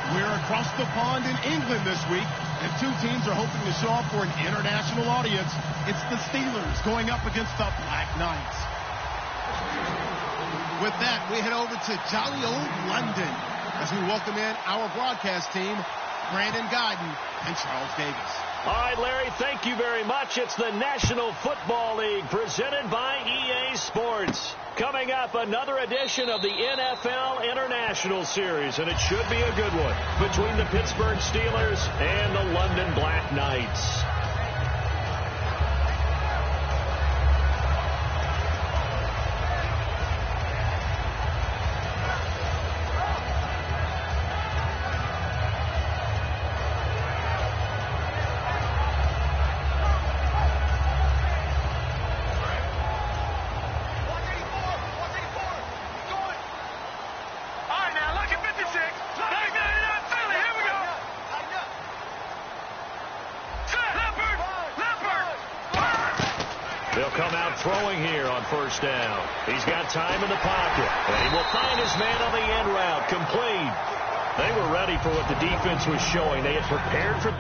We're across the pond in England this week, and two teams are hoping to show up for an international audience. It's the Steelers going up against the Black Knights. With that, we head over to jolly old London as we welcome in our broadcast team, Brandon Guyton and Charles Davis. All right, Larry, thank you very much. It's the National Football League presented by EA Sports. Coming up, another edition of the NFL International Series, and it should be a good one between the Pittsburgh Steelers and the London Black Knights. They'll come out throwing here on first down. He's got time in the pocket, and he will find his man on the end route, complete. They were ready for what the defense was showing. They had prepared for...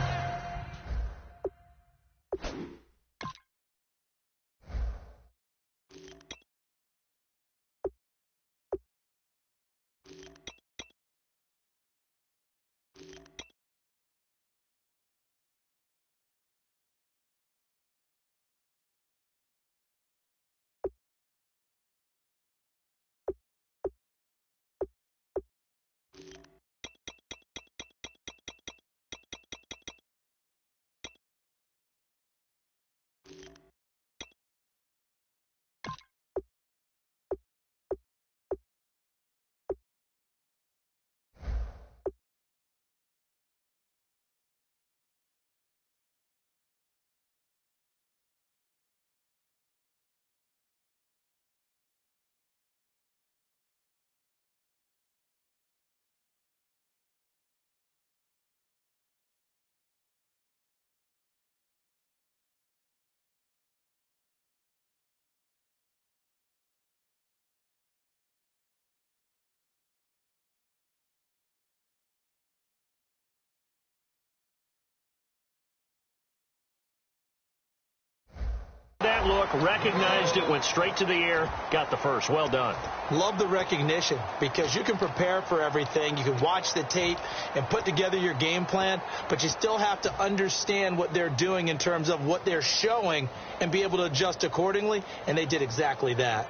That look, recognized it, went straight to the air, got the first. Well done. Love the recognition because you can prepare for everything. You can watch the tape and put together your game plan, but you still have to understand what they're doing in terms of what they're showing and be able to adjust accordingly, and they did exactly that.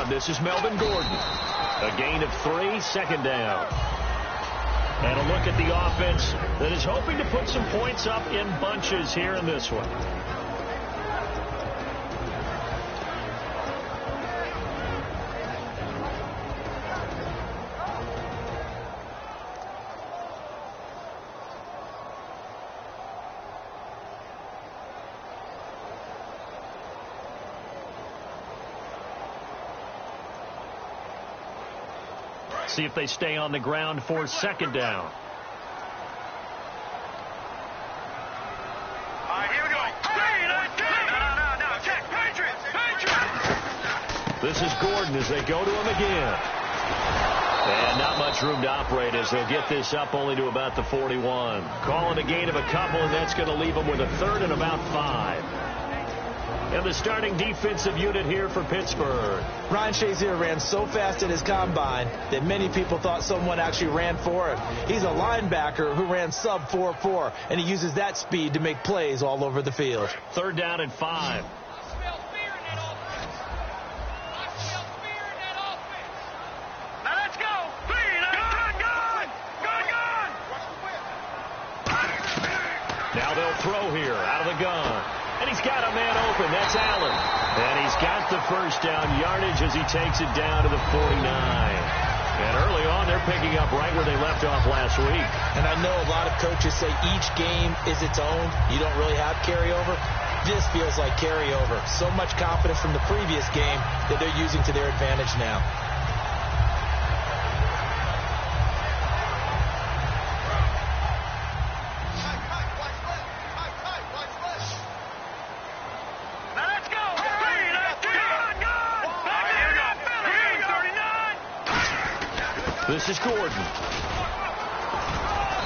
This is Melvin Gordon. A gain of 3, second down. And a look at the offense that is hoping to put some points up in bunches here in this one. See if they stay on the ground for second down. All right, here we go. No. Check. Patriots. This is Gordon as they go to him again. And not much room to operate as they'll get this up only to about the 41. Calling a gain of a couple, and that's going to leave them with a third and about 5. And the starting defensive unit here for Pittsburgh. Ryan Shazier ran so fast at his combine that many people thought someone actually ran for him. He's a linebacker who ran sub 4.4, and he uses that speed to make plays all over the field. Third down and 5. Now let's go. Now they'll throw here out of the gun. And he's got a man open. That's Allen. And he's got the first down yardage as he takes it down to the 49. And early on, they're picking up right where they left off last week. And I know a lot of coaches say each game is its own. You don't really have carryover. This feels like carryover. So much confidence from the previous game that they're using to their advantage now. This is Gordon.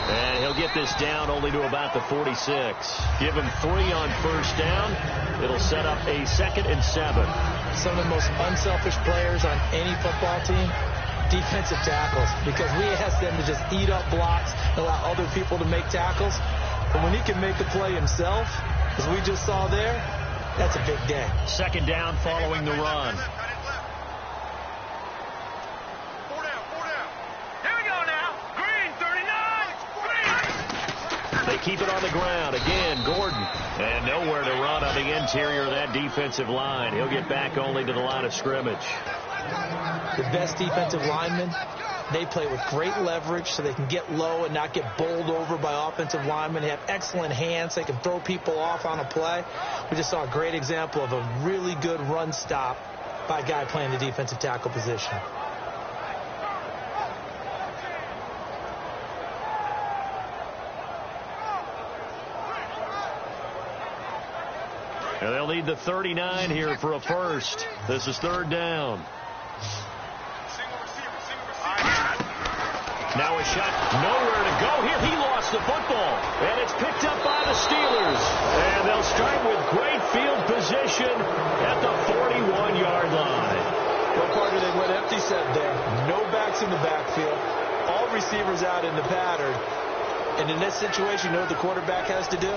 And he'll get this down only to about the 46. Give him 3 on first down. It'll set up a 2nd and 7. Some of the most unselfish players on any football team, defensive tackles, because we ask them to just eat up blocks and allow other people to make tackles. But when he can make the play himself, as we just saw there, that's a big day. 2nd down following the run. They keep it on the ground. Again, Gordon. And nowhere to run on the interior of that defensive line. He'll get back only to the line of scrimmage. The best defensive linemen, they play with great leverage so they can get low and not get bowled over by offensive linemen. They have excellent hands. They can throw people off on a play. We just saw a great example of a really good run stop by a guy playing the defensive tackle position. And they'll need the 39 here for a first. This is 3rd down. Now a shot, nowhere to go here. He lost the football, and it's picked up by the Steelers. And they'll start with great field position at the 41-yard line. Well, partner, they went empty set there. No backs in the backfield. All receivers out in the pattern. And in this situation, you know what the quarterback has to do?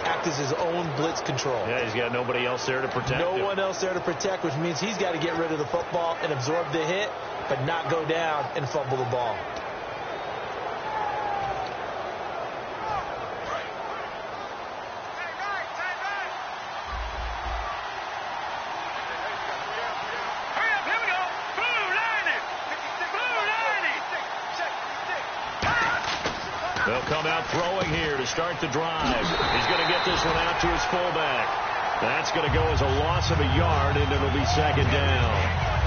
Act as his own blitz control. Yeah, he's got nobody else there to protect him. No one else there to protect, which means he's got to get rid of the football and absorb the hit, but not go down and fumble the ball. They'll come out throwing here to start the drive. He's going to get this one out to his fullback. That's going to go as a loss of a yard, and it'll be 2nd down.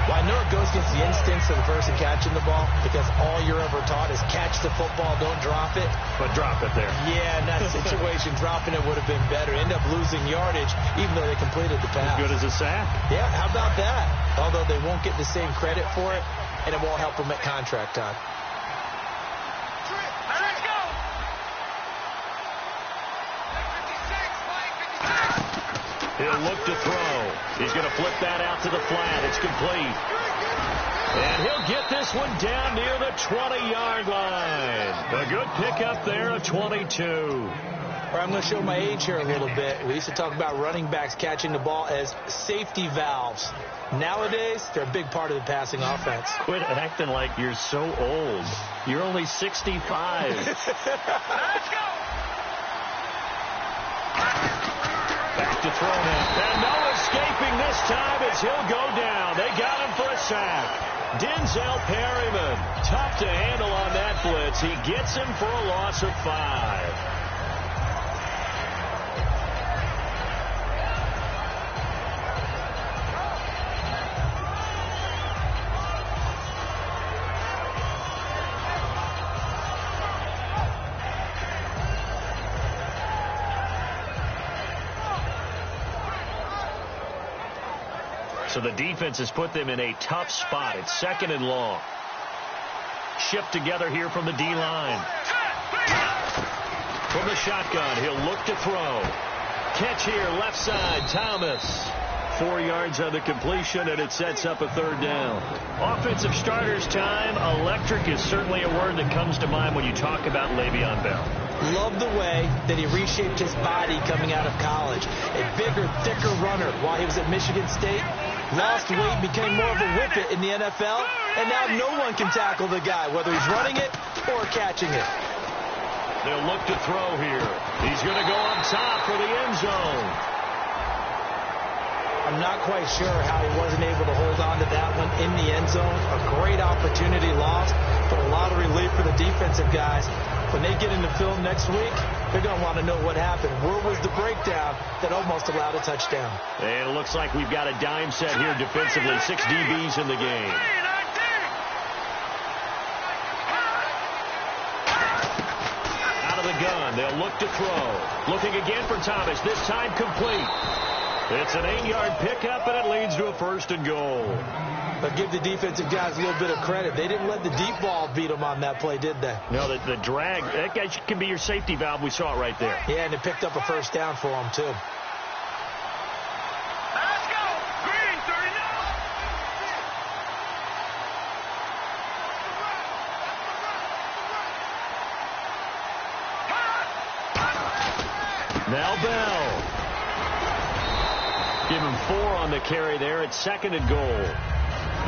Well, I know it goes against the instincts of the person catching the ball, because all you're ever taught is catch the football, don't drop it. But drop it there. Yeah, in that situation, dropping it would have been better. End up losing yardage, even though they completed the pass. As good as a sack. Yeah, how about that? Although they won't get the same credit for it, and it won't help them at contract time. He'll look to throw. He's going to flip that out to the flat. It's complete. And he'll get this one down near the 20-yard line. A good pickup there, a 22. I'm going to show my age here a little bit. We used to talk about running backs catching the ball as safety valves. Nowadays, they're a big part of the passing offense. Quit acting like you're so old. You're only 65. Let's go! Back to throw now. And no escaping this time as he'll go down. They got him for a sack. Denzel Perryman. Tough to handle on that blitz. He gets him for a loss of 5. So the defense has put them in a tough spot. It's 2nd and long. Shipped together here from the D-line. From the shotgun, he'll look to throw. Catch here, left side, Thomas. 4 yards on the completion, and it sets up a 3rd down. Offensive starters time. Electric is certainly a word that comes to mind when you talk about Le'Veon Bell. Love the way that he reshaped his body coming out of college. A bigger, thicker runner while he was at Michigan State. Lost weight, became more of a whippet in the NFL, and now no one can tackle the guy, whether he's running it or catching it. They'll look to throw here. He's going to go on top for the end zone. I'm not quite sure how he wasn't able to hold on to that one in the end zone. A great opportunity lost, but a lot of relief for the defensive guys. When they get into film next week, they're going to want to know what happened. Where was the breakdown that almost allowed a touchdown? And it looks like we've got a dime set here defensively. 6 DBs in the game. Out of the gun. They'll look to throw. Looking again for Thomas. This time complete. It's an 8-yard pickup, and it leads to a 1st and goal. But give the defensive guys a little bit of credit. They didn't let the deep ball beat them on that play, did they? No, the drag, that guy can be your safety valve. We saw it right there. Yeah, and it picked up a 1st down for them, too. Let's go. Green, 39. Now Bell. Give him 4 on the carry there. It's 2nd and goal.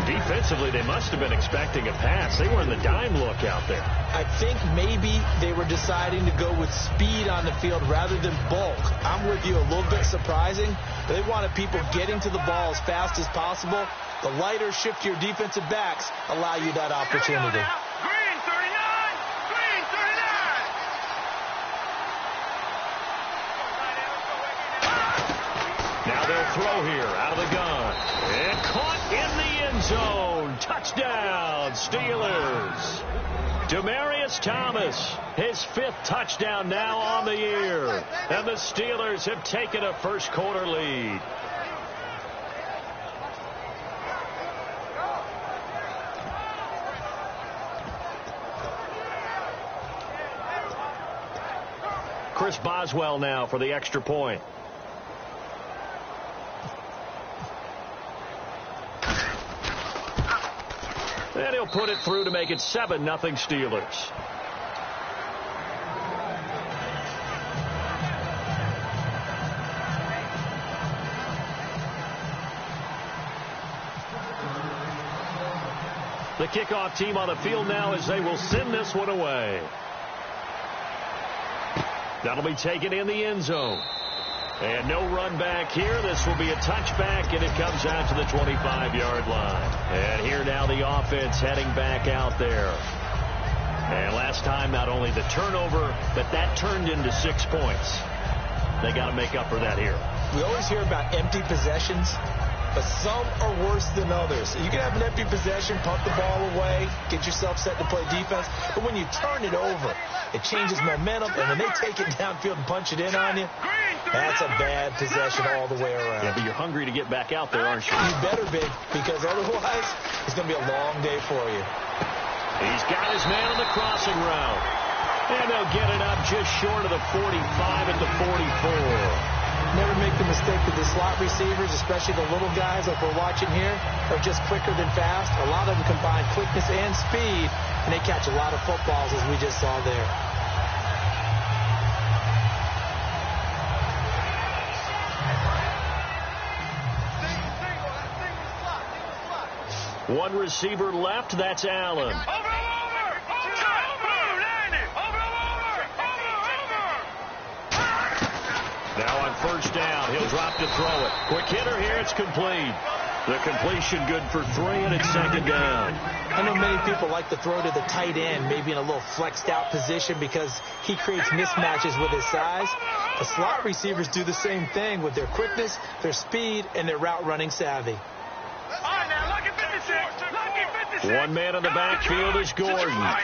Defensively, they must have been expecting a pass. They were in the dime look out there. I think maybe they were deciding to go with speed on the field rather than bulk. I'm with you, a little bit surprising. They wanted people getting to the ball as fast as possible. The lighter, shiftier defensive backs allow you that opportunity. Green, 39. Green, 39. Now they'll throw here out of the gun. And caught in the end zone. Touchdown, Steelers. Demaryius Thomas, his 5th touchdown now on the year. And the Steelers have taken a first-quarter lead. Chris Boswell now for the extra point. And he'll put it through to make it 7-0 Steelers. The kickoff team on the field now as they will send this one away. That'll be taken in the end zone. And no run back here. This will be a touchback, and it comes out to the 25-yard line. And here now the offense heading back out there. And last time, not only the turnover, but that turned into 6 points. They got to make up for that here. We always hear about empty possessions, but some are worse than others. You can have an empty possession, punt the ball away, get yourself set to play defense, but when you turn it over, it changes momentum, and when they take it downfield and punch it in on you, that's a bad possession all the way around. Yeah, but you're hungry to get back out there, aren't you? You better be, because otherwise it's going to be a long day for you. He's got his man on the crossing route. And they'll get it up just short of the 45 at the 44. Never make the mistake that the slot receivers, especially the little guys like we're watching here, are just quicker than fast. A lot of them combine quickness and speed, and they catch a lot of footballs, as we just saw there. One receiver left. That's Allen. Now on 1st down, he'll drop to throw it. Quick hitter here, it's complete. The completion good for 3, and it's 2nd down. I know many people like to throw to the tight end, maybe in a little flexed out position because he creates mismatches with his size. The slot receivers do the same thing with their quickness, their speed, and their route running savvy. One man in the backfield is Gordon.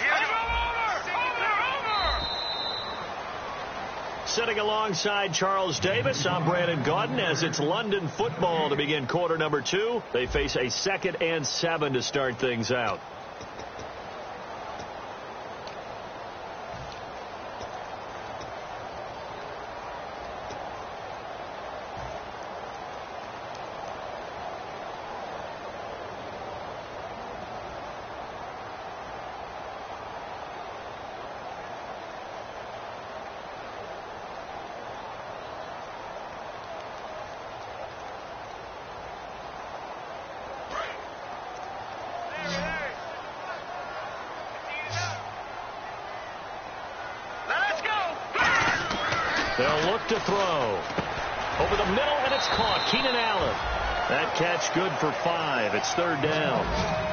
Sitting alongside Charles Davis, I'm Brandon Gaudin as it's London football to begin quarter number 2. They face a 2nd and 7 to start things out. They'll look to throw. Over the middle, and it's caught. Keenan Allen. That catch good for 5. It's 3rd down.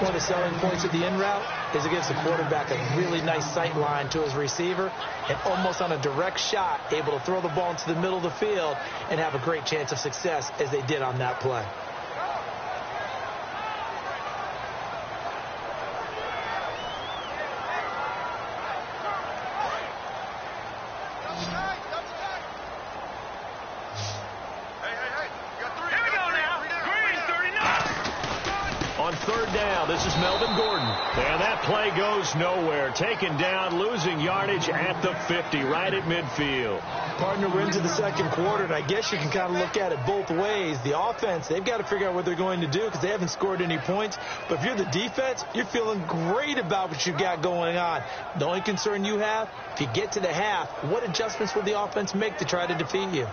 One of the selling points of the in route is it gives the quarterback a really nice sight line to his receiver and almost on a direct shot able to throw the ball into the middle of the field and have a great chance of success as they did on that play. this is Melvin Gordon. And that play goes nowhere. Taken down, losing yardage at the 50, right at midfield. Partner, we're into the second quarter, and I guess you can kind of look at it both ways. The offense, they've got to figure out what they're going to do because they haven't scored any points. But if you're the defense, you're feeling great about what you've got going on. The only concern you have, if you get to the half, what adjustments will the offense make to try to defeat you?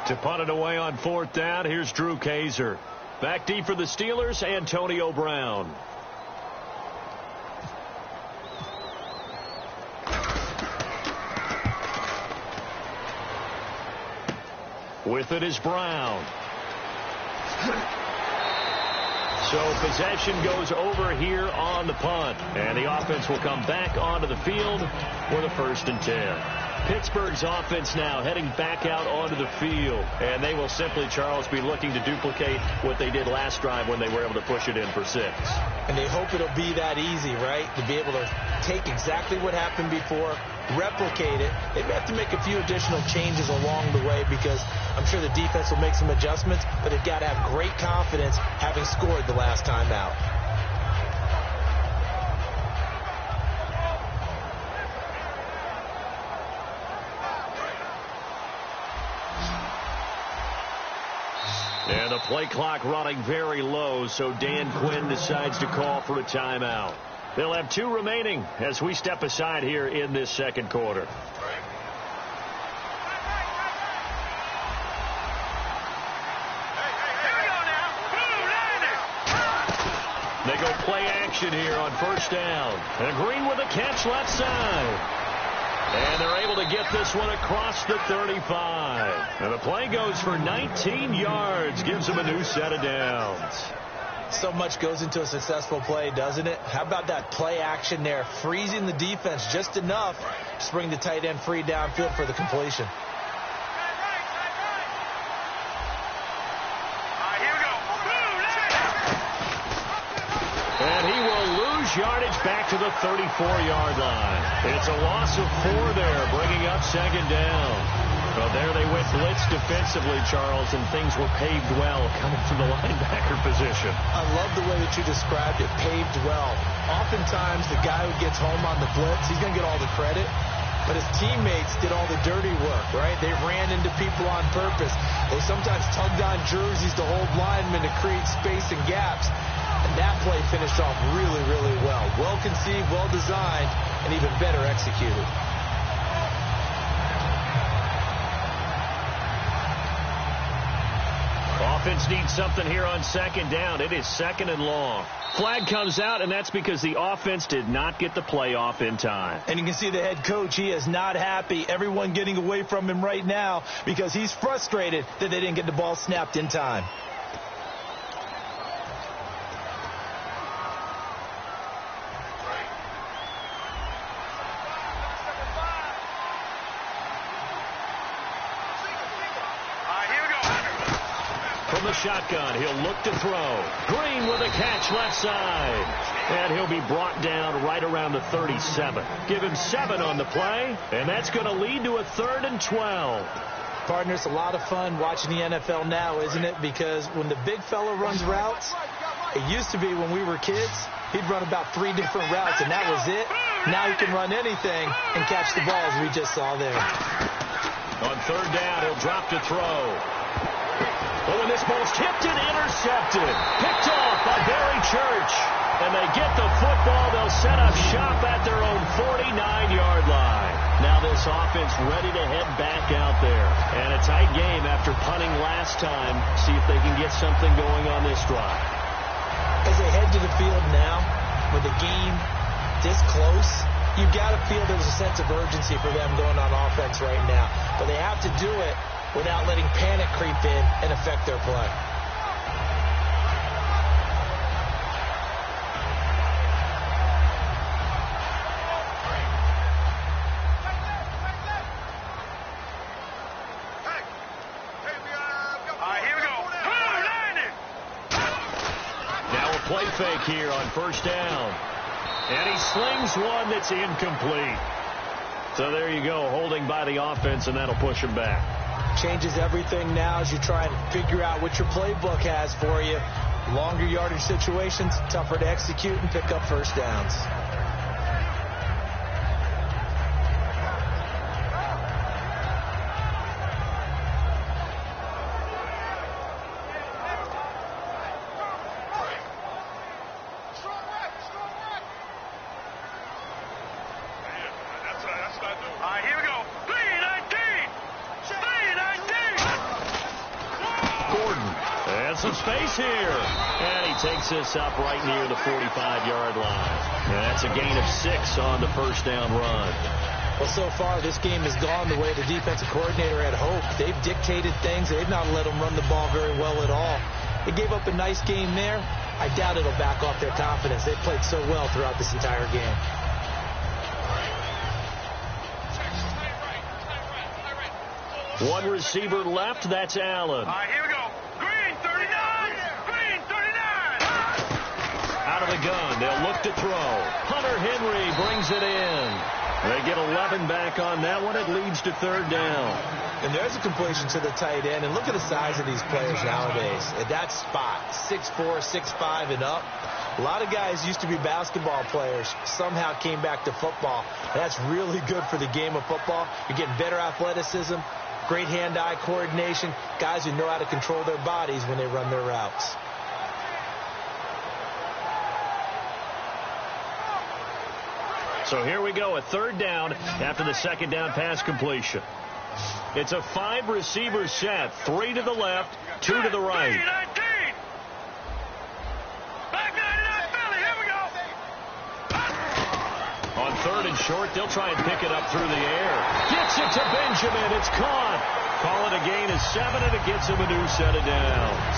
To punt it away on fourth down, here's Drew Kaiser. Back deep for the Steelers, Antonio Brown. With it is Brown. So possession goes over here on the punt. And the offense will come back onto the field for the 1st and 10. Pittsburgh's offense now heading back out onto the field. And they will simply, Charles, be looking to duplicate what they did last drive when they were able to push it in for 6. And they hope it'll be that easy, right? To be able to take exactly what happened before, replicate it. They may have to make a few additional changes along the way because I'm sure the defense will make some adjustments, but they've got to have great confidence having scored the last time out. And the play clock running very low, so Dan Quinn decides to call for a timeout. They'll have 2 remaining as we step aside here in this second quarter. They go play action here on 1st down. And Green with a catch left side. And they're able to get this one across the 35. And the play goes for 19 yards. Gives them a new set of downs. So much goes into a successful play, doesn't it? How about that play action there? Freezing the defense just enough to bring the tight end free downfield for the completion. And he will lose yardage back to the 34-yard line. It's a loss of 4 there, bringing up 2nd down. Well, there they went blitz defensively, Charles, and things were paved well coming from the linebacker position. I love the way that you described it, paved well. Oftentimes, the guy who gets home on the blitz, he's going to get all the credit. But his teammates did all the dirty work, right? They ran into people on purpose. They sometimes tugged on jerseys to hold linemen to create space and gaps. And that play finished off really, really well. Well conceived, well designed, and even better executed. Offense needs something here on 2nd down. It is 2nd and long. Flag comes out, and that's because the offense did not get the play off in time. And you can see the head coach, he is not happy. Everyone getting away from him right now because he's frustrated that they didn't get the ball snapped in time. From the shotgun, he'll look to throw. Green with a catch left side. And he'll be brought down right around the 37. Give him 7 on the play, and that's going to lead to a 3rd and 12. Partner, it's a lot of fun watching the NFL now, isn't it? Because when the big fella runs routes, it used to be when we were kids, he'd run about 3 different routes, and that was it. Now he can run anything and catch the ball, as we just saw there. On 3rd down, he'll drop to throw. Oh, and this ball's tipped and intercepted. Picked off by Barry Church. And they get the football. They'll set up shop at their own 49-yard line. Now this offense ready to head back out there. And a tight game after punting last time. See if they can get something going on this drive. As they head to the field now, with the game this close, you've got to feel there's a sense of urgency for them going on offense right now. But they have to do it without letting panic creep in and affect their play. Now a play fake here on 1st down. And he slings one that's incomplete. So there you go, holding by the offense, and that'll push him back. Changes everything now as you try and figure out what your playbook has for you. Longer yardage situations, tougher to execute and pick up first downs. Some space here, and he takes this up right near the 45-yard line. And that's a gain of 6 on the first down run. Well, so far, this game has gone the way the defensive coordinator had hoped. They've dictated things. They've not let them run the ball very well at all. They gave up a nice game there. I doubt it'll back off their confidence. They played so well throughout this entire game. One receiver left. That's Allen. Here we go. Green, 39. Green, 39. Out of the gun. They'll look to throw. Hunter Henry brings it in. They get 11 back on that one. It leads to third down. And there's a completion to the tight end. And look at the size of these players nowadays. At that spot, 6'4", 6'5", and up. A lot of guys used to be basketball players, somehow came back to football. That's really good for the game of football. You're getting better athleticism, great hand-eye coordination, guys who know how to control their bodies when they run their routes. So here we go, a third down after the second down pass completion. It's a 5-receiver set, 3 to the left, 2 to the right. On third and short, they'll try and pick it up through the air. Gets it to Benjamin. It's caught. Call it a gain of 7, and it gets him a new set of downs.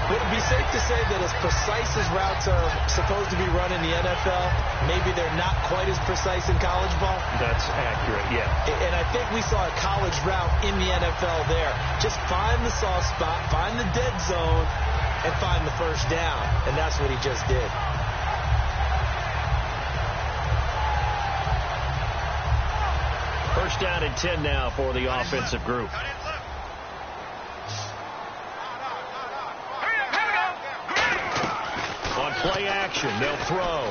Would it be safe to say that as precise as routes are supposed to be run in the NFL, maybe they're not quite as precise in college ball? That's accurate, yeah. And I think we saw a college route in the NFL there. Just find the soft spot, find the dead zone, and find the first down. And that's what he just did. First down and 10 now for the offensive group. On play action, they'll throw.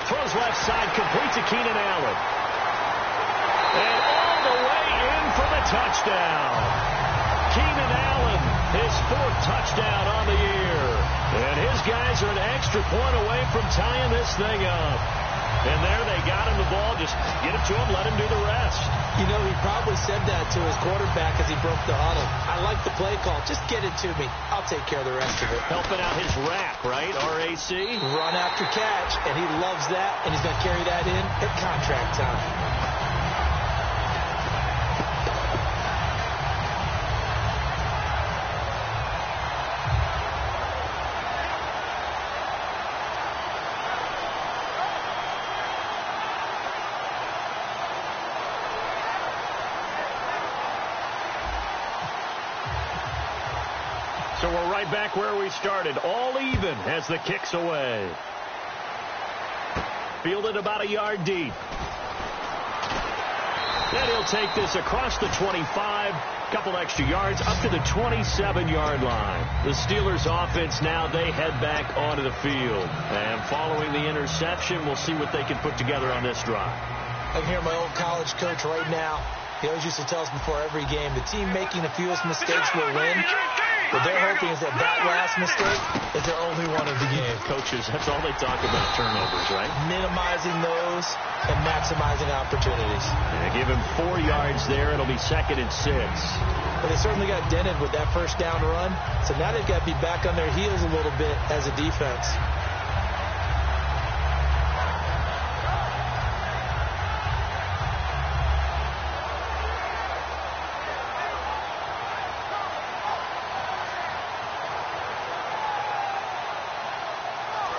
Throws left side, complete to Keenan Allen. And all the way in for the touchdown. Keenan Allen, his 4th touchdown on the year. And his guys are an extra point away from tying this thing up. And there they got him the ball. Just get it to him, let him do the rest. You know, he probably said that to his quarterback as he broke the huddle. I like the play call. Just get it to me. I'll take care of the rest of it. Helping out his rap, right? RAC. Run after catch, and he loves that, and he's going to carry that in at contract time. So we're right back where we started. All even as the kick's away. Fielded about a yard deep. Then he'll take this across the 25. Couple extra yards up to the 27-yard line. The Steelers offense now, they head back onto the field. And following the interception, we'll see what they can put together on this drive. I can hear my old college coach right now. He always used to tell us before every game, the team making the fewest mistakes will win. What they're hoping is that last mistake is their only one of the game. Coaches, that's all they talk about, turnovers, right? Minimizing those and maximizing opportunities. Yeah, give him 4 yards there. It'll be 2nd and 6. But they certainly got dented with that first down run. So now they've got to be back on their heels a little bit as a defense.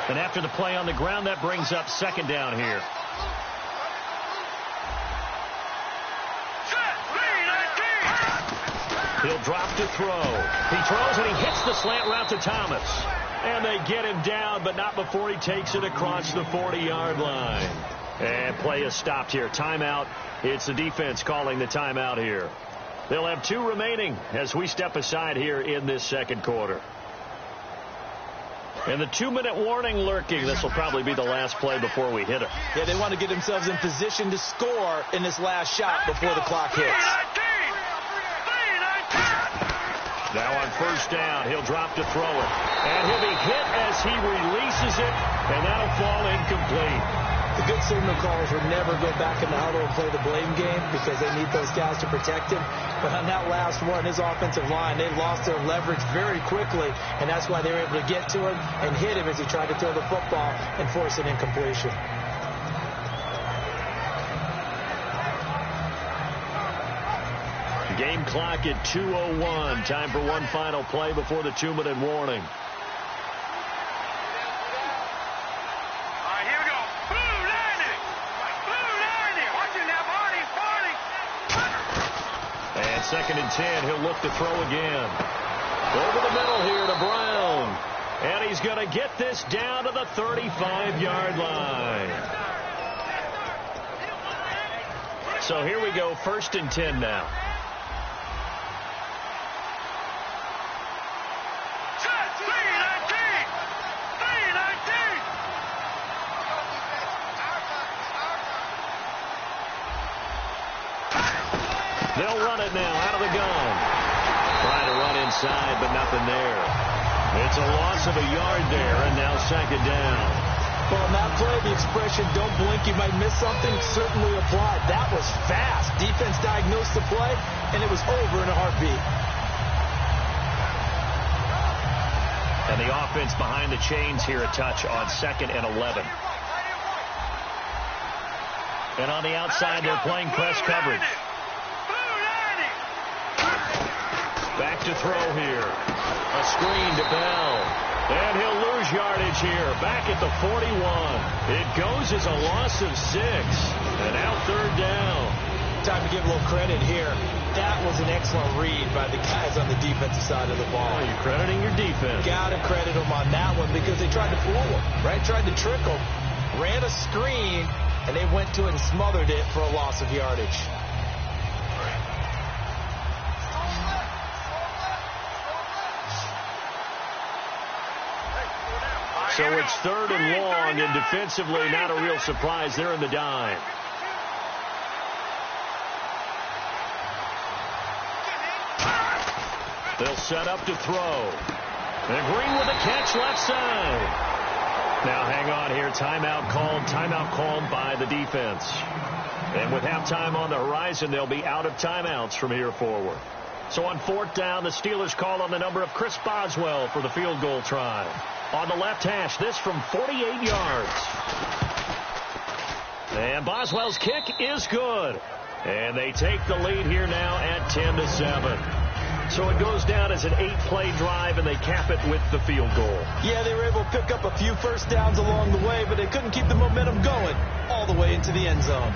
And after the play on the ground, that brings up 2nd down here. He'll drop to throw. He throws and he hits the slant route to Thomas. And they get him down, but not before he takes it across the 40-yard line. And play is stopped here. Timeout. It's the defense calling the timeout here. They'll have 2 remaining as we step aside here in this second quarter. And the 2-minute warning lurking. This will probably be the last play before we hit it. Yeah, they want to get themselves in position to score in this last shot before the clock hits. Now on first down, he'll drop to throw it. And he'll be hit as he releases it, and that'll fall incomplete. The good signal callers will never go back in the huddle and play the blame game because they need those guys to protect him. But on that last one, his offensive line, they lost their leverage very quickly, and that's why they were able to get to him and hit him as he tried to throw the football and force an incompletion. Game clock at 2:01. Time for one final play before the 2-minute warning. And 2nd and 10, he'll look to throw again. Over the middle here to Brown. And he's going to get this down to the 35-yard line. So here we go, 1st and 10 now. They'll run it now out of the gun. Trying to run inside, but nothing there. It's a loss of a yard there, and now 2nd down. Well, on that play, the expression, don't blink, you might miss something, certainly applied. That was fast. Defense diagnosed the play, and it was over in a heartbeat. And the offense behind the chains here a touch on 2nd and 11. And on the outside, they're playing press coverage. Back to throw here. A screen to Bell. And he'll lose yardage here. Back at the 41. It goes as a loss of 6. And now 3rd down. Time to give a little credit here. That was an excellent read by the guys on the defensive side of the ball. Oh, you're crediting your defense. Got to credit them on that one because they tried to fool him, right? Tried to trick him. Ran a screen, and they went to it and smothered it for a loss of yardage. So it's 3rd and long, and defensively not a real surprise. They're in the dime. They'll set up to throw. And Green with a catch left side. Now hang on here. Timeout called by the defense. And with halftime on the horizon, they'll be out of timeouts from here forward. So on 4th down, the Steelers call on the number of Chris Boswell for the field goal try. On the left hash, this from 48 yards. And Boswell's kick is good. And they take the lead here now at 10-7. So it goes down as an 8-play drive, and they cap it with the field goal. Yeah, they were able to pick up a few first downs along the way, but they couldn't keep the momentum going all the way into the end zone.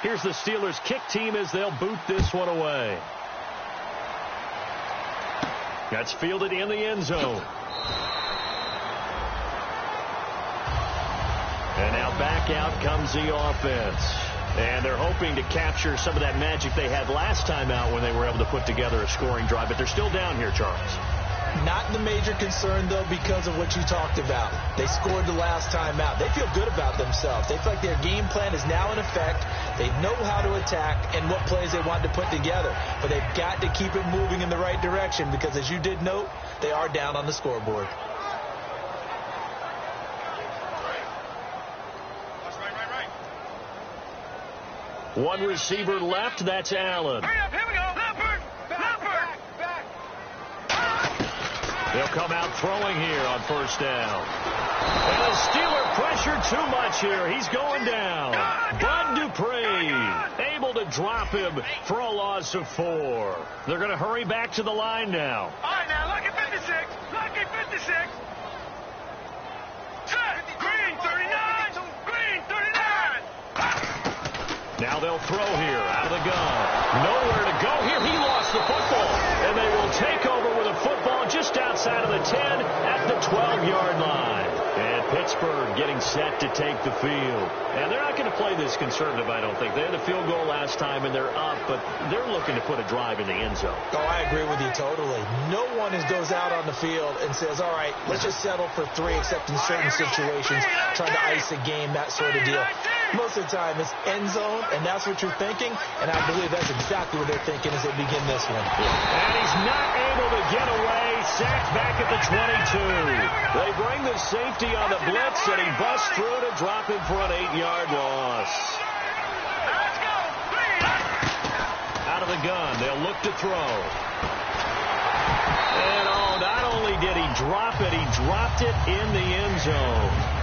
Here's the Steelers' kick team as they'll boot this one away. That's fielded in the end zone. And now back out comes the offense. And they're hoping to capture some of that magic they had last time out when they were able to put together a scoring drive. But they're still down here, Charles. Not the major concern, though, because of what you talked about. They scored the last time out. They feel good about themselves. They feel like their game plan is now in effect. They know how to attack and what plays they want to put together. But they've got to keep it moving in the right direction because, as you did note, they are down on the scoreboard. One receiver left. That's Allen. Hurry up, here we go. Leopard! They'll come out throwing here on first down. And the Steeler pressure too much here. He's going down. Bud Dupree able to drop him for a loss of 4. They're going to hurry back to the line now. All right, now, look at 56. Look at 56. Set. Green, 39. Green, 39. Now they'll throw here out of the gun. Nowhere to go here. He lost the football. And they will take over with a football just outside of the 10 at the 12-yard line. And Pittsburgh getting set to take the field. And they're not going to play this conservative, I don't think. They had a field goal last time, and they're up, but they're looking to put a drive in the end zone. Oh, I agree with you totally. No one goes out on the field and says, all right, let's just settle for 3, except in certain situations, trying to ice a game, that sort of deal. Most of the time, it's end zone, and that's what you're thinking, and I believe that's exactly what they're thinking as they begin this one. And he's not able to get away. Sacked back at the 22. They bring the safety on the blitz, and he busts through to drop him for an 8-yard loss. Out of the gun, they'll look to throw. And not only did he drop it, he dropped it in the end zone.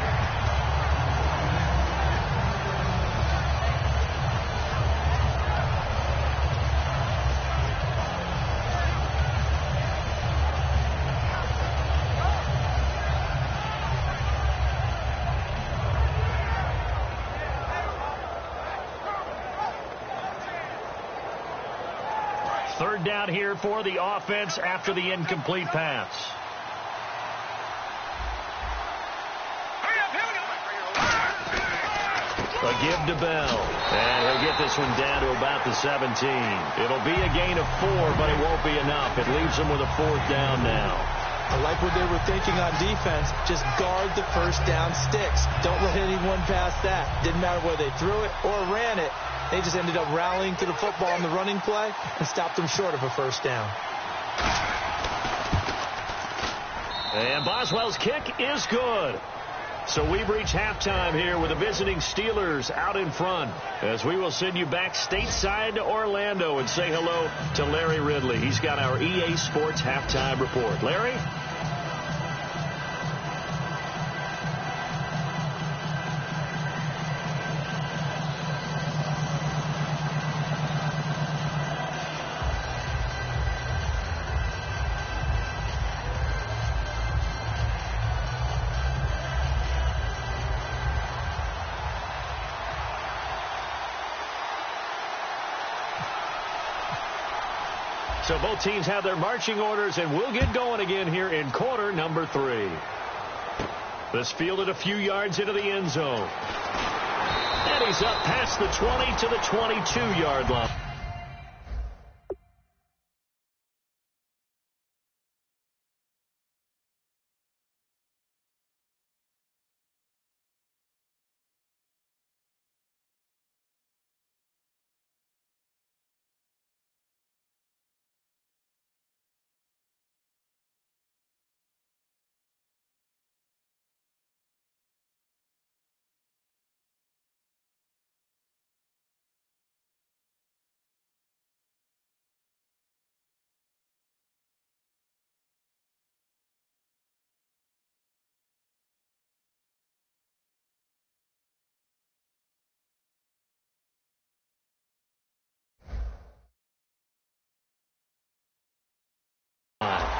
Third down here for the offense after the incomplete pass. A give to Bell. And he'll get this one down to about the 17. It'll be a gain of 4, but it won't be enough. It leaves them with a 4th down now. I like what they were thinking on defense. Just guard the first down sticks. Don't let anyone pass that. Didn't matter whether they threw it or ran it. They just ended up rallying to the football on the running play and stopped them short of a first down. And Boswell's kick is good. So we've reached halftime here with the visiting Steelers out in front, as we will send you back stateside to Orlando and say hello to Larry Ridley. He's got our EA Sports halftime report. Larry? So both teams have their marching orders, and we'll get going again here in quarter number 3. This fielded a few yards into the end zone. And he's up past the 20 to the 22-yard line.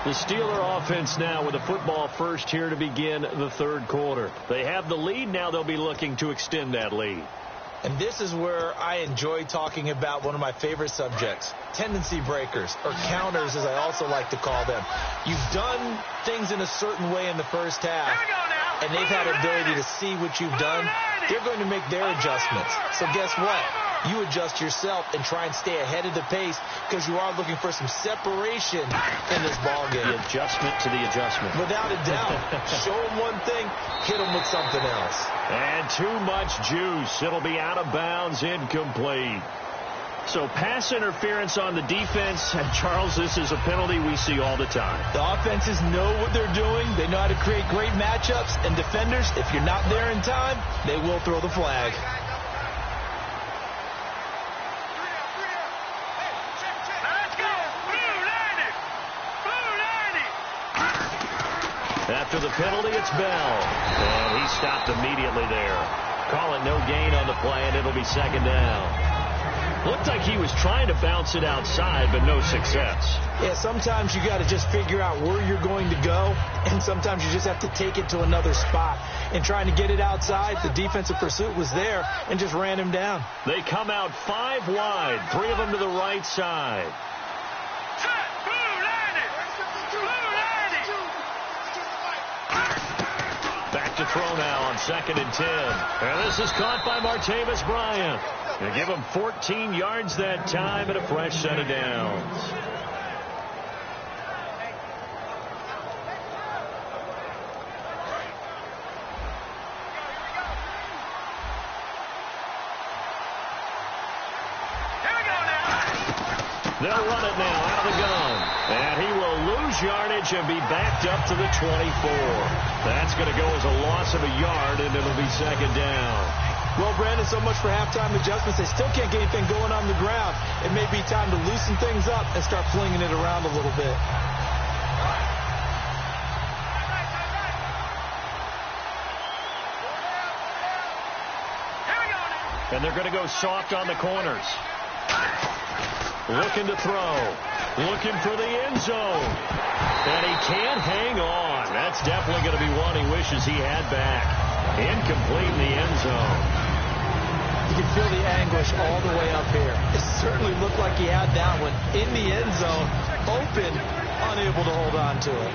The Steeler offense now with the football first here to begin the third quarter. They have the lead. Now they'll be looking to extend that lead. And this is where I enjoy talking about one of my favorite subjects, tendency breakers, or counters as I also like to call them. You've done things in a certain way in the first half, and they've had the ability to see what you've done. They're going to make their adjustments. So guess what? You adjust yourself and try and stay ahead of the pace because you are looking for some separation in this ball game. The adjustment to the adjustment. Without a doubt. Show them one thing, hit them with something else. And too much juice. It'll be out of bounds, incomplete. So pass interference on the defense. And Charles, this is a penalty we see all the time. The offenses know what they're doing. They know how to create great matchups. And defenders, if you're not there in time, they will throw the flag. After the penalty, it's Bell. And he stopped immediately there. Call it no gain on the play, and it'll be second down. Looked like he was trying to bounce it outside, but no success. Yeah, sometimes you got to just figure out where you're going to go, and sometimes you just have to take it to another spot. And trying to get it outside, the defensive pursuit was there and just ran him down. They come out 5 wide, 3 of them to the right side. Back to throw now on 2nd and 10. And this is caught by Martavis Bryant. They give him 14 yards that time and a fresh set of downs. They'll run it now out of the gun. And he will lose yardage and be backed up to the 24. That's going to go as a loss of a yard, and it'll be 2nd down. Well, Brandon, so much for halftime adjustments. They still can't get anything going on the ground. It may be time to loosen things up and start flinging it around a little bit. And they're going to go soft on the corners. Looking to throw. Looking for the end zone. And he can't hang on. That's definitely going to be one he wishes he had back. Incomplete in the end zone. You can feel the anguish all the way up here. It certainly looked like he had that one in the end zone, open, unable to hold on to it.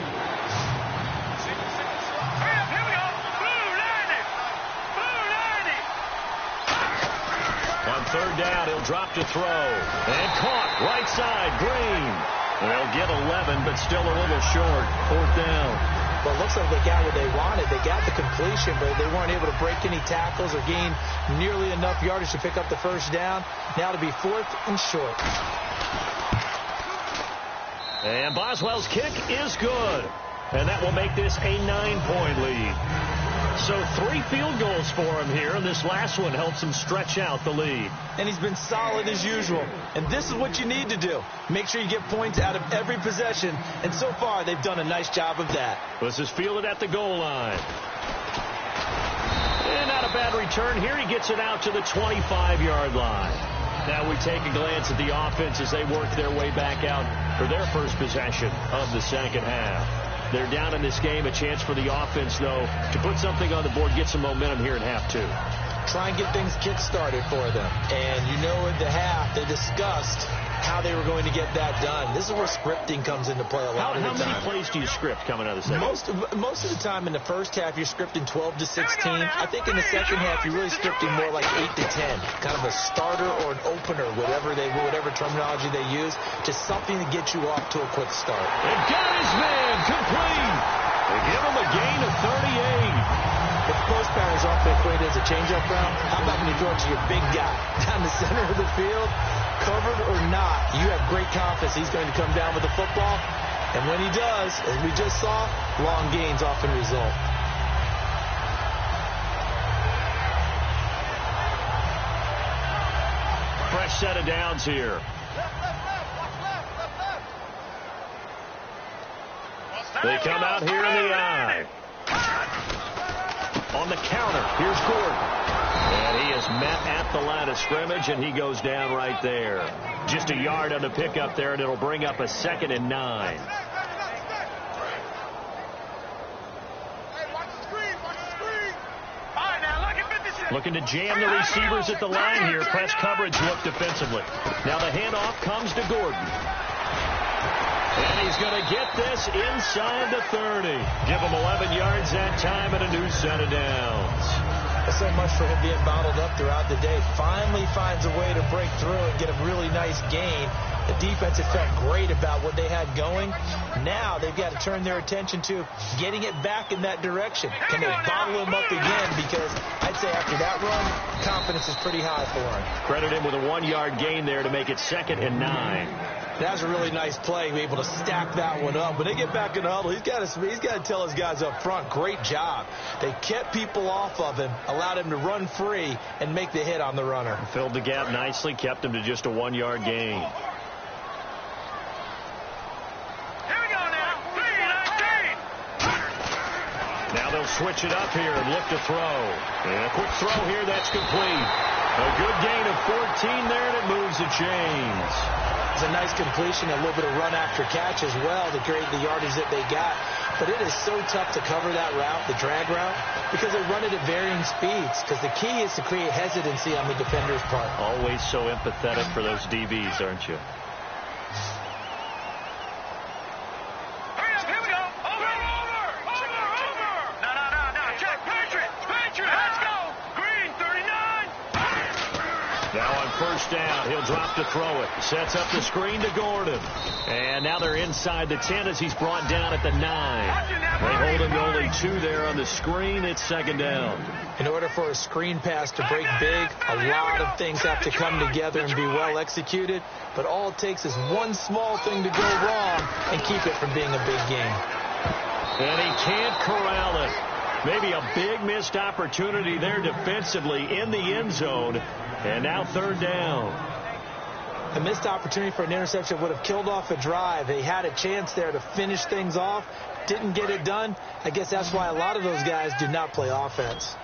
On 3rd down, he'll drop to throw. And caught, right side, Green. They'll get 11, but still a little short. 4th down. Well, it looks like they got what they wanted. They got the completion, but they weren't able to break any tackles or gain nearly enough yardage to pick up the 1st down. Now to be 4th and short. And Boswell's kick is good. And that will make this a 9-point lead. So 3 field goals for him here, and this last one helps him stretch out the lead. And he's been solid as usual. And this is what you need to do. Make sure you get points out of every possession. And so far, they've done a nice job of that. This is fielded at the goal line. And not a bad return here. He gets it out to the 25-yard line. Now we take a glance at the offense as they work their way back out for their first possession of the 2nd half. They're down in this game. A chance for the offense, though, to put something on the board, get some momentum here in half 2. Try and get things kick-started for them. And you know at the half, they discussed how they were going to get that done. This is where scripting comes into play a lot of the time. How many plays do you script coming out of the second? Most of the time in the first half, you're scripting 12 to 16. I think in the second half, you're really scripting more like 8 to 10. Kind of a starter or an opener, whatever terminology they use. Just something to get you off to a quick start. And got his man complete. They give him a gain of 38. If the post pattern is off the equate as a change-up route, how about when you throw it to your big guy down the center of the field? Covered or not, you have great confidence he's going to come down with the football. And when he does, as we just saw, long gains often result. Fresh set of downs here. They come out here in the eye. On the counter, here's Gordon. And he is met at the line of scrimmage, and he goes down right there. Just a yard on the pickup there, and it'll bring up a 2nd and 9. Looking to jam the receivers at the line here. Press coverage look defensively. Now the handoff comes to Gordon. And he's going to get this inside the 30. Give him 11 yards that time and a new set of downs. So much for him being bottled up throughout the day. Finally finds a way to break through and get a really nice gain. The defense had felt great about what they had going. Now they've got to turn their attention to getting it back in that direction. Can they bottle him up again? Because I'd say after that run, confidence is pretty high for him. Credit him with a 1-yard gain there to make it 2nd and 9. That was a really nice play, be able to stack that one up. When they get back in the huddle, he's got to tell his guys up front, great job. They kept people off of him, allowed him to run free, and make the hit on the runner. Filled the gap nicely, kept him to just a 1-yard gain. Now they'll switch it up here and look to throw. And a quick throw here, that's complete. A good gain of 14 there, and it moves the chains. It's a nice completion, a little bit of run after catch as well to create the yardage that they got. But it is so tough to cover that route, the drag route, because they run it at varying speeds. Because the key is to create hesitancy on the defender's part. Always so empathetic for those DBs, aren't you? First down. He'll drop to throw it. Sets up the screen to Gordon. And now they're inside the 10 as he's brought down at the 9. They hold him to only 2 there on the screen. It's second down. In order for a screen pass to break big, a lot of things have to come together and be well executed. But all it takes is one small thing to go wrong and keep it from being a big game. And he can't corral it. Maybe a big missed opportunity there defensively in the end zone. And now third down. A missed opportunity for an interception would have killed off a drive. They had a chance there to finish things off. Didn't get it done. I guess that's why a lot of those guys do not play offense.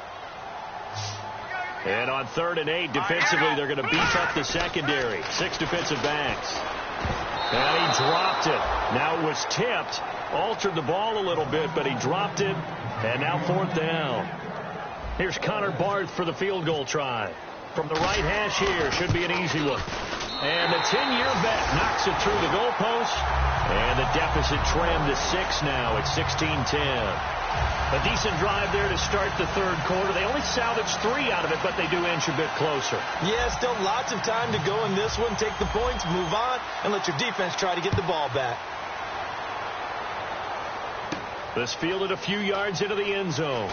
And on 3rd and 8, defensively, they're going to beef up the secondary. 6 defensive backs. And he dropped it. Now it was tipped. Altered the ball a little bit, but he dropped it. And now 4th down. Here's Connor Barth for the field goal try. From the right hash here, should be an easy one. And the 10-year vet knocks it through the goalpost. And the deficit trimmed to 6 now at 16-10. A decent drive there to start the third quarter. They only salvaged 3 out of it, but they do inch a bit closer. Yeah, still lots of time to go in this one. Take the points, move on, and let your defense try to get the ball back. This fielded a few yards into the end zone.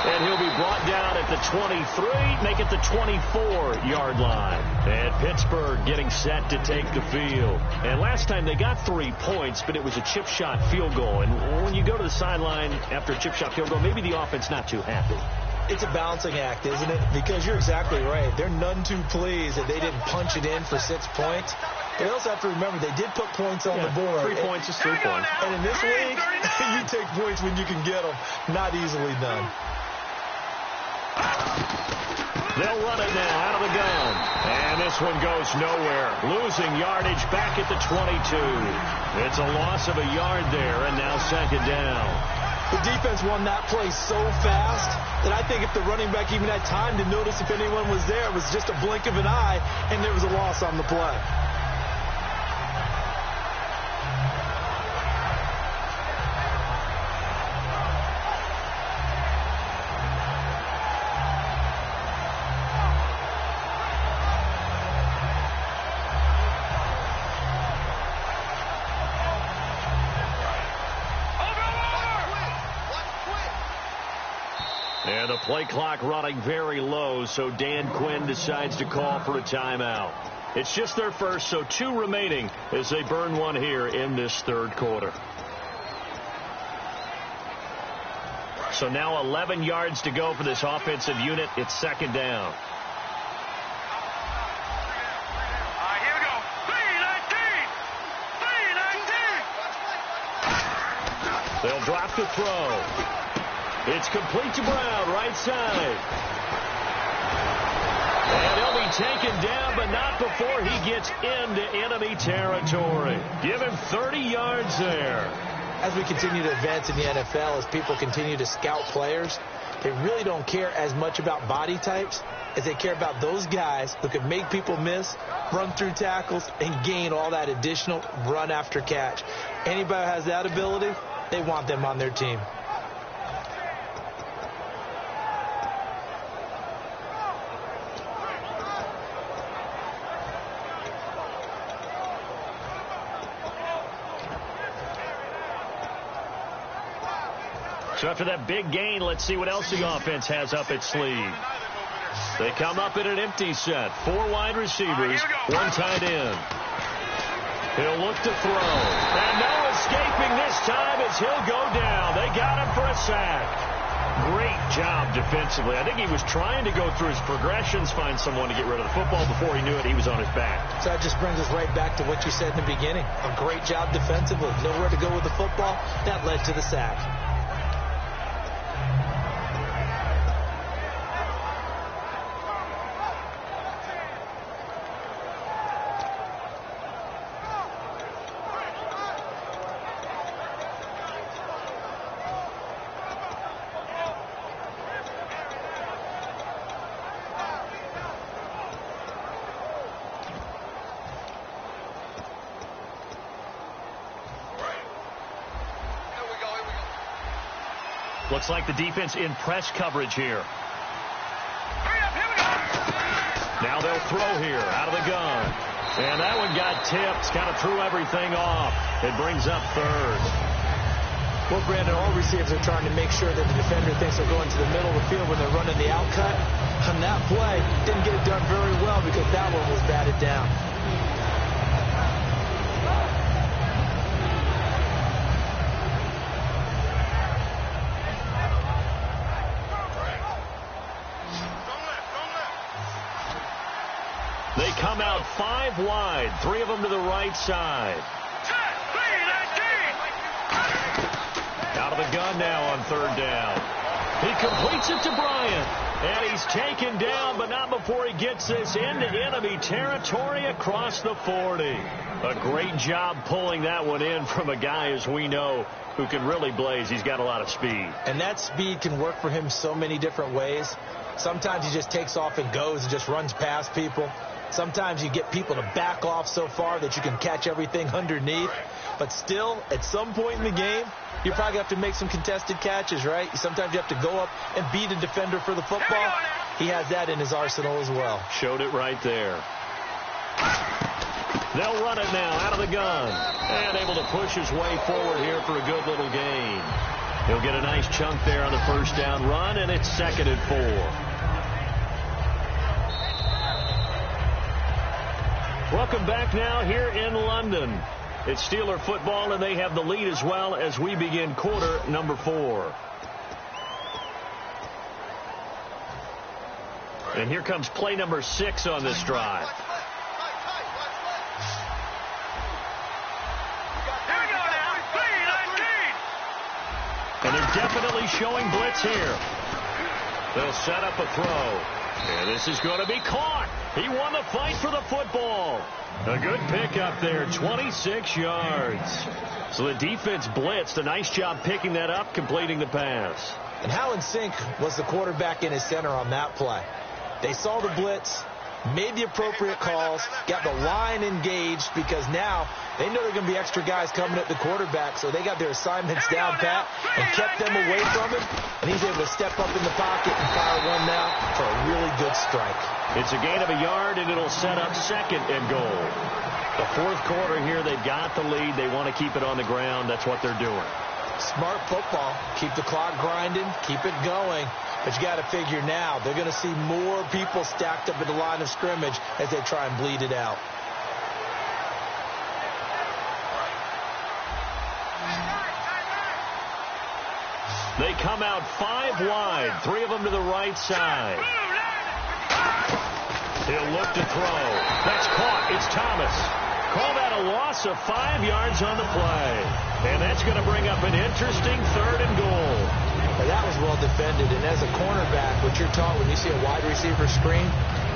And he'll be brought down at the 23, make it the 24-yard line. And Pittsburgh getting set to take the field. And last time they got 3 points, but it was a chip shot field goal. And when you go to the sideline after a chip shot field goal, maybe the offense not too happy. It's a balancing act, isn't it? Because you're exactly right. They're none too pleased that they didn't punch it in for 6 points. They also have to remember they did put points on the board. 3 points is 3 points. And in this league, you take points when you can get them. Not easily done. They'll run it now out of the gun. And this one goes nowhere. Losing yardage back at the 22. It's a loss of a yard there, and now second down. The defense won that play so fast that I think if the running back even had time to notice if anyone was there, it was just a blink of an eye, and there was a loss on the play. And the play clock running very low, so Dan Quinn decides to call for a timeout. It's just their first, so 2 remaining as they burn one here in this third quarter. So now 11 yards to go for this offensive unit. It's second down. Here we go. 3-19. They'll drop to throw. It's complete to Brown, right side. And he'll be taken down, but not before he gets into enemy territory. Give him 30 yards there. As we continue to advance in the NFL, as people continue to scout players, they really don't care as much about body types as they care about those guys who can make people miss, run through tackles, and gain all that additional run after catch. Anybody who has that ability, they want them on their team. So after that big gain, let's see what else the offense has up its sleeve. They come up in an empty set. 4 wide receivers, 1 tight end. He'll look to throw. And no escaping this time as he'll go down. They got him for a sack. Great job defensively. I think he was trying to go through his progressions, find someone to get rid of the football. Before he knew it, he was on his back. So that just brings us right back to what you said in the beginning. A great job defensively. Nowhere to go with the football. That led to the sack. Looks like the defense in press coverage here. Now they'll throw here out of the gun. And that one got tipped. Kind of threw everything off. It brings up third. Well, Brandon, all receivers are trying to make sure that the defender thinks they're going to the middle of the field when they're running the out cut. On that play, didn't get it done very well because that one was batted down. They come out 5 wide, 3 of them to the right side. Out of the gun now on third down. He completes it to Bryant. And he's taken down, but not before he gets this into enemy territory across the 40. A great job pulling that one in from a guy, as we know, who can really blaze. He's got a lot of speed. And that speed can work for him so many different ways. Sometimes he just takes off and goes and just runs past people. Sometimes you get people to back off so far that you can catch everything underneath. But still, at some point in the game, you probably have to make some contested catches, right? Sometimes you have to go up and beat a defender for the football. He has that in his arsenal as well. Showed it right there. They'll run it now out of the gun. And able to push his way forward here for a good little gain. He'll get a nice chunk there on the first down run, and it's 2nd and 4. Welcome back now here in London. It's Steeler football, and they have the lead as well as we begin quarter number 4. And here comes play number 6 on this drive. And they're definitely showing blitz here. They'll set up a throw. And this is going to be caught. He won the fight for the football. A good pickup there, 26 yards. So the defense blitzed. A nice job picking that up, completing the pass. And Howland Sink was the quarterback in his center on that play. They saw the blitz, made the appropriate calls, got the line engaged because now they know there are going to be extra guys coming at the quarterback, so they got their assignments down pat and kept them away from him, and he's able to step up in the pocket and fire one now for a really good strike. It's a gain of a yard, and it'll set up 2nd and goal. The 4th quarter here, they've got the lead. They want to keep it on the ground. That's what they're doing. Smart football. Keep the clock grinding, keep it going. But you got to figure now they're going to see more people stacked up at the line of scrimmage as they try and bleed it out. They come out 5 wide, 3 of them to the right side. He'll look to throw. That's caught. It's Thomas. Call that a loss of 5 yards on the play. And that's going to bring up an interesting 3rd and goal. Well, that was well defended. And as a cornerback, what you're taught when you see a wide receiver screen,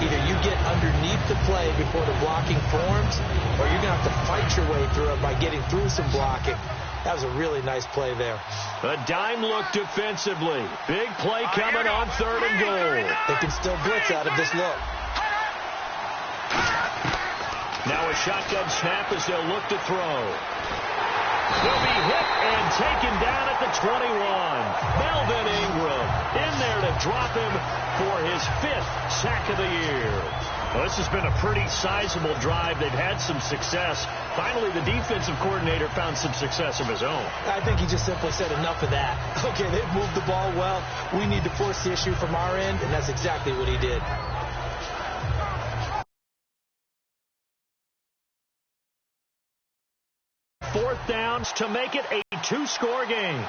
either you get underneath the play before the blocking forms, or you're going to have to fight your way through it by getting through some blocking. That was a really nice play there. A dime look defensively. Big play coming on 3rd and goal. They can still blitz out of this look. Now a shotgun snap as they'll look to throw. They'll be hit and taken down at the 21. Melvin Ingram in there to drop him for his 5th sack of the year. Well, this has been a pretty sizable drive. They've had some success. Finally, the defensive coordinator found some success of his own. I think he just simply said enough of that. Okay, they've moved the ball well. We need to force the issue from our end, and that's exactly what he did. Fourth downs to make it a 2-score game.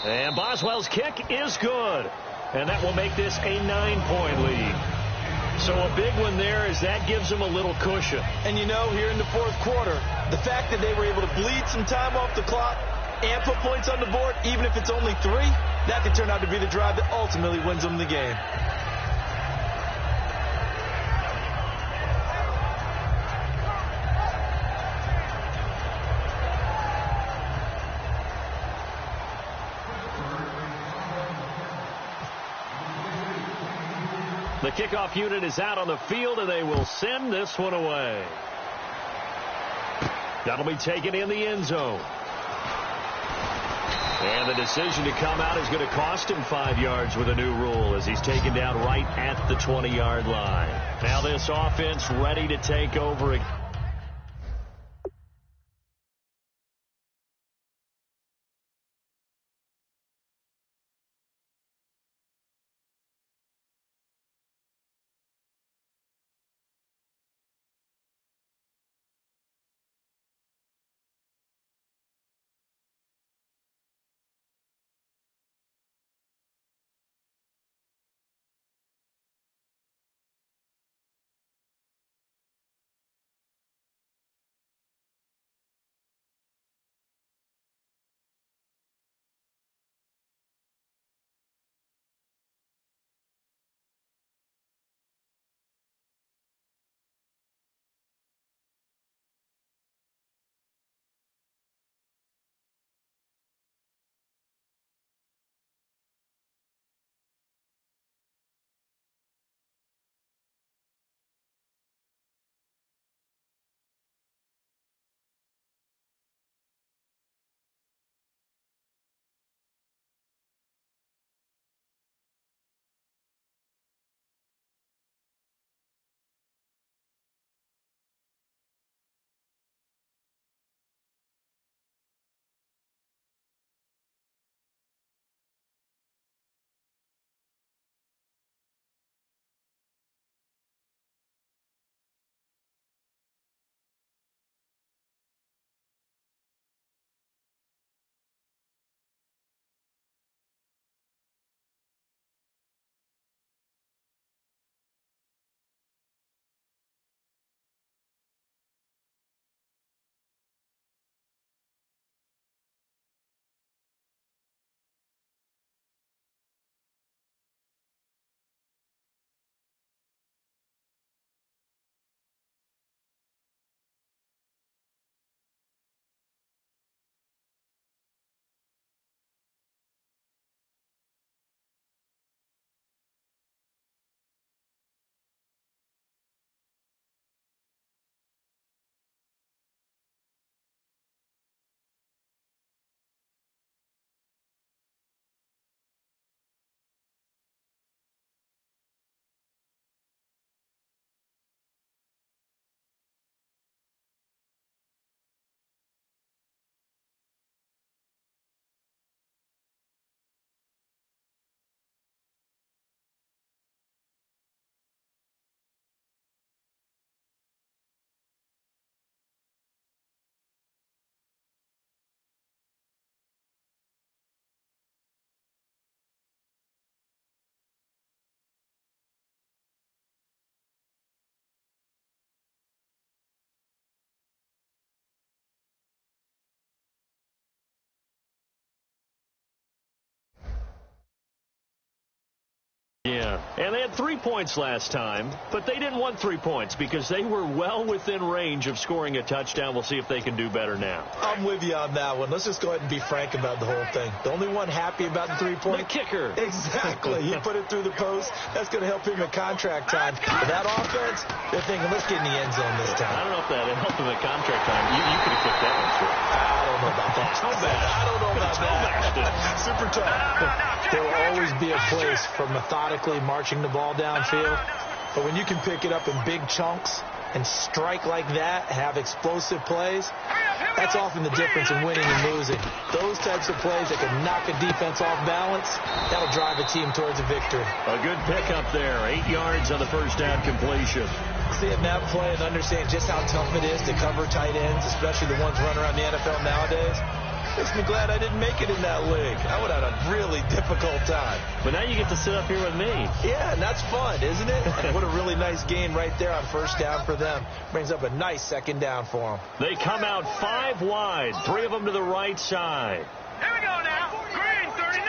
And Boswell's kick is good. And that will make this a 9-point lead. So a big one there as that gives them a little cushion. And you know, here in the 4th quarter, the fact that they were able to bleed some time off the clock and put points on the board, even if it's only 3, that could turn out to be the drive that ultimately wins them the game. The kickoff unit is out on the field, and they will send this one away. That'll be taken in the end zone. And the decision to come out is going to cost him 5 yards with a new rule as he's taken down right at the 20-yard line. Now this offense ready to take over again. Yeah, and they had 3 points last time, but they didn't want 3 points because they were well within range of scoring a touchdown. We'll see if they can do better now. I'm with you on that one. Let's just go ahead and be frank about the whole thing. The only one happy about the 3-point? The kicker. Exactly. He put it through the post. That's going to help him at contract time. But that offense, they're thinking, let's get in the end zone this time. I don't know if that helped him at contract time. You could have kicked that one through. I don't know about that. I don't know about that. Super tough. There will always be a place for methodically marching the ball downfield. But when you can pick it up in big chunks and strike like that, have explosive plays, that's often the difference in winning and losing. Those types of plays that can knock a defense off balance, that'll drive a team towards a victory. A good pickup there. 8 yards on the first down completion. Seeing that play and understand just how tough it is to cover tight ends, especially the ones running around the NFL nowadays, makes me glad I didn't make it in that league. I would have had a really difficult time. But now you get to sit up here with me. Yeah, and that's fun, isn't it? What a really nice gain right there on first down for them. Brings up a nice second down for them. They come out 5 wide, 3 of them to the right side. Here we go now. Green, 39.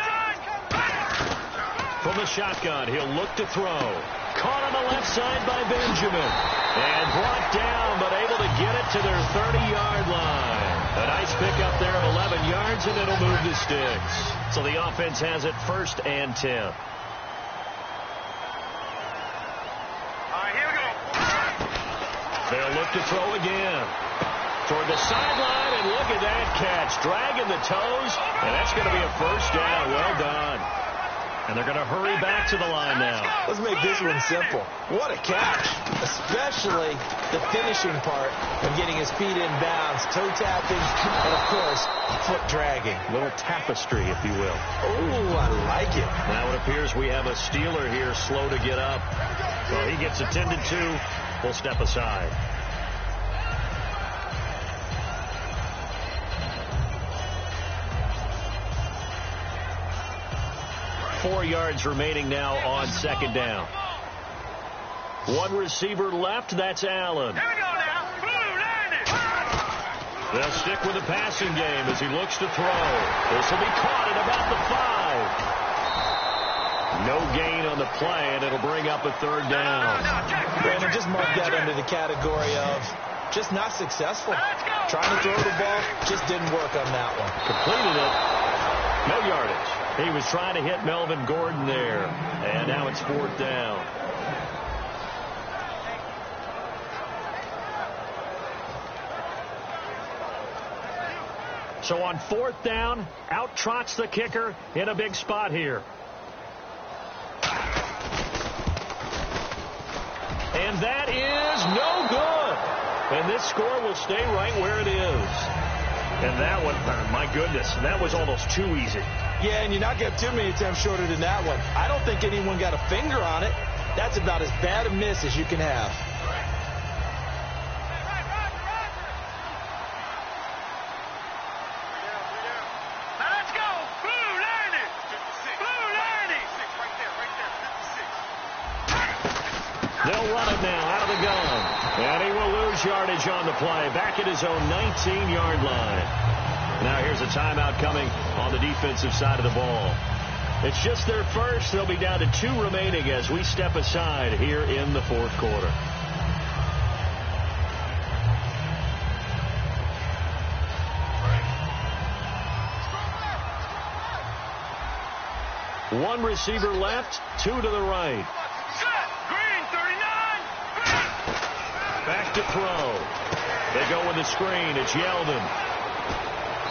From the shotgun, he'll look to throw. Caught on the left side by Benjamin. And brought down, but able to get it to their 30-yard line. A nice pickup there of 11 yards, and it'll move the sticks. So the offense has it 1st and 10. All right, here we go. They'll look to throw again. toward the sideline, and look at that catch. Dragging the toes, and that's going to be a first down. Well done. And they're going to hurry back to the line now. Let's make this one simple. What a catch, especially the finishing part of getting his feet in bounds, toe tapping, and, of course, foot dragging. A little tapestry, if you will. Oh, I like it. Now it appears we have a Steeler here slow to get up. So he gets attended to. We'll step aside. Four yards remaining now on second down. One receiver left. That's Allen. Here we go now. Blue landed. They'll stick with the passing game as he looks to throw. This will be caught at about the 5. No gain on the play, and it'll bring up a third down. Brandon, just mark that under the category of just not successful. Trying to throw the ball, just didn't work on that one. Completed it. No yardage. He was trying to hit Melvin Gordon there. And now it's fourth down. So on fourth down, out trots the kicker in a big spot here. And that is no good. And this score will stay right where it is. And that one, my goodness, that was almost too easy. Yeah, and you're not going to have too many attempts shorter than that one. I don't think anyone got a finger on it. That's about as bad a miss as you can have. Now let's go. Blue landed. Blue landed. They'll run it now out of the gun. And he will lose yardage on the play. Back at his own 19-yard line. Now here's a timeout coming on the defensive side of the ball. It's just their first. They'll be down to 2 remaining as we step aside here in the fourth quarter. One receiver left, 2 to the right. Set. Green 39. Back to throw. They go with the screen. It's Yeldon.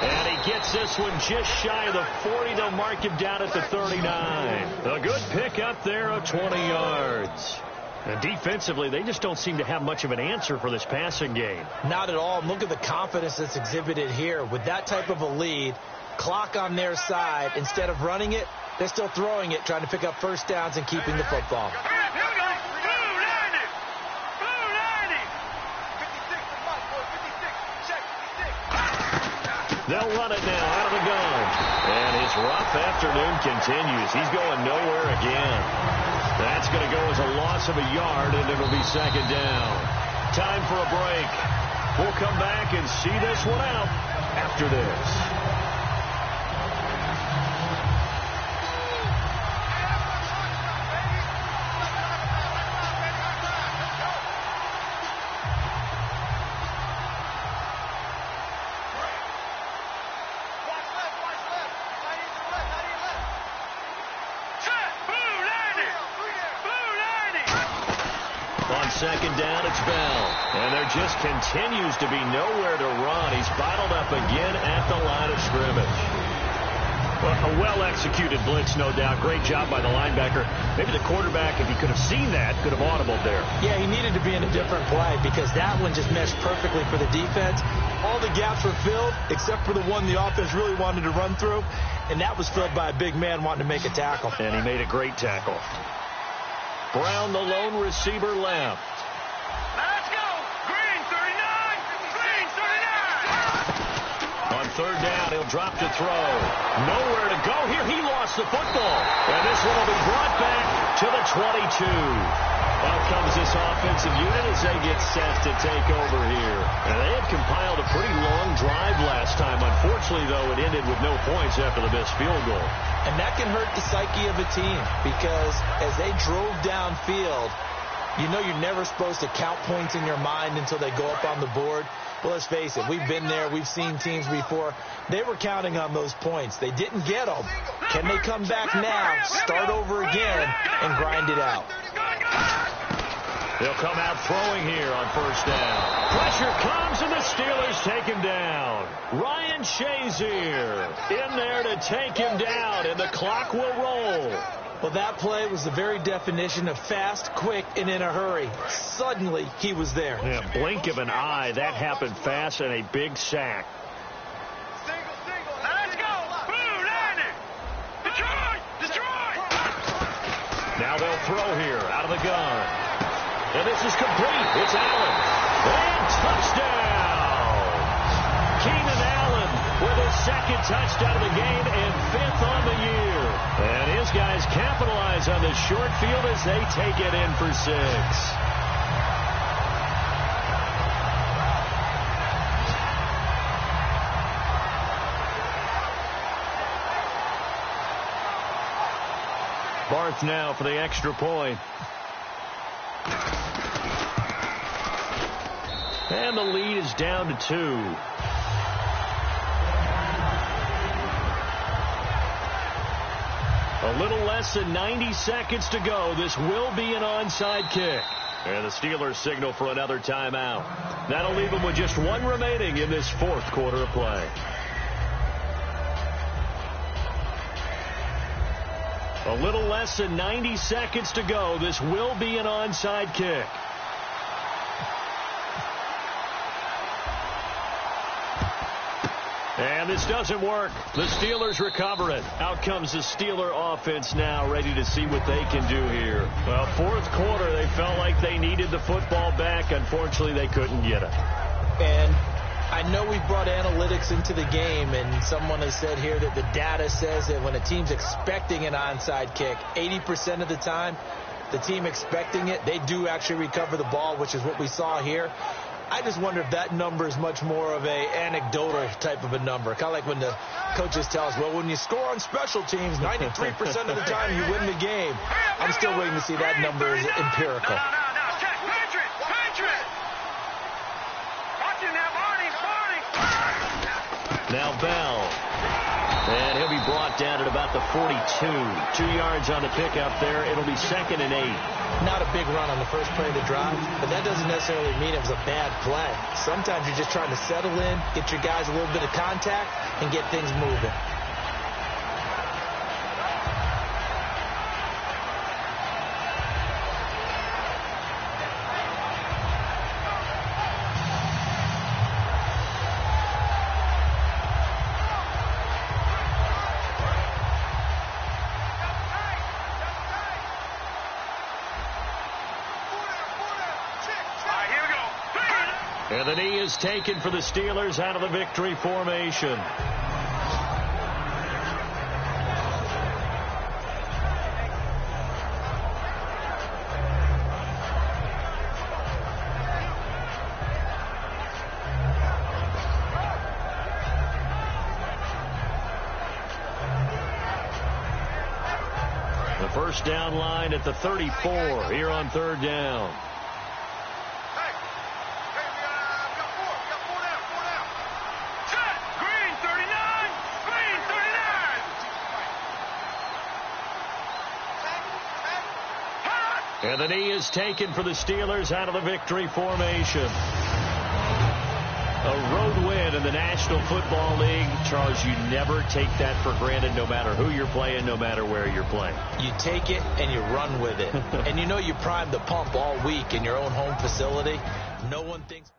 And he gets this one just shy of the 40. They'll mark him down at the 39. A good pick up there of 20 yards. And defensively, they just don't seem to have much of an answer for this passing game. Not at all. Look at the confidence that's exhibited here. With that type of a lead, clock on their side, instead of running it, they're still throwing it, trying to pick up first downs and keeping the football. Here we go. Blue landed. Blue landed. 56. Check 56. They'll run it now out of the gun. And his rough afternoon continues. He's going nowhere again. That's going to go as a loss of a yard, and it'll be second down. Time for a break. We'll come back and see this one out after this. Second down, it's Bell. And there just continues to be nowhere to run. He's bottled up again at the line of scrimmage. Well, a well-executed blitz, no doubt. Great job by the linebacker. Maybe the quarterback, if he could have seen that, could have audibled there. Yeah, he needed to be in a different play because that one just meshed perfectly for the defense. All the gaps were filled except for the one the offense really wanted to run through, and that was filled by a big man wanting to make a tackle. And he made a great tackle. Brown, the lone receiver, left. Let's go. Green 39. Green 39. On third down, he'll drop to throw. Nowhere to go here. He lost the football. And this one will be brought back to the 22. Out comes this offensive unit as they get set to take over here. And they had compiled a pretty long drive last time. Unfortunately, though, it ended with no points after the missed field goal. And that can hurt the psyche of a team because as they drove downfield, you know you're never supposed to count points in your mind until they go up on the board. Well, let's face it, we've been there. We've seen teams before. They were counting on those points. They didn't get them. Can they come back now, start over again, and grind it out? They'll come out throwing here on first down. Pressure comes, and the Steelers take him down. Ryan Shazier in there to take him down, and the clock will roll. Well, that play was the very definition of fast, quick, and in a hurry. Suddenly, he was there. Yeah, blink of an eye. That happened fast, and a big sack. Let's go. Blue, landing. Destroy. Now they'll throw here out of the gun. And this is complete. It's Allen. And touchdown. Keenan Allen with his second touchdown of the game and 5th on the year. And his guys capitalize on the short field as they take it in for 6. Barth now for the extra point. And the lead is down to 2. A little less than 90 seconds to go. This will be an onside kick. And the Steelers signal for another timeout. That'll leave them with just 1 remaining in this 4th quarter of play. A little less than 90 seconds to go. This will be an onside kick. And this doesn't work. The Steelers recover it. Out comes the Steeler offense now, ready to see what they can do here. Well, 4th quarter, they felt like they needed the football back. Unfortunately, they couldn't get it. And I know we've brought analytics into the game, and someone has said here that the data says that when a team's expecting an onside kick, 80% of the time, the team expecting it, they do actually recover the ball, which is what we saw here. I just wonder if that number is much more of a anecdotal type of a number. Kind of like when the coaches tell us, well, when you score on special teams, 93% of the time you win the game. I'm still waiting to see that number is empirical. No. Patriot. Watch him now, Barney. Now Bell. And he'll be brought down at about the 42. 2 yards on the pickup there. It'll be 2nd and 8. Not a big run on the first play of the drive, but that doesn't necessarily mean it was a bad play. Sometimes you're just trying to settle in, get your guys a little bit of contact, and get things moving. And the knee is taken for the Steelers out of the victory formation. The first down line at the 34 here on 3rd down. And the knee is taken for the Steelers out of the victory formation. A road win in the National Football League. Charles, you never take that for granted, no matter who you're playing, no matter where you're playing. You take it and you run with it. And you know you primed the pump all week in your own home facility. No one thinks...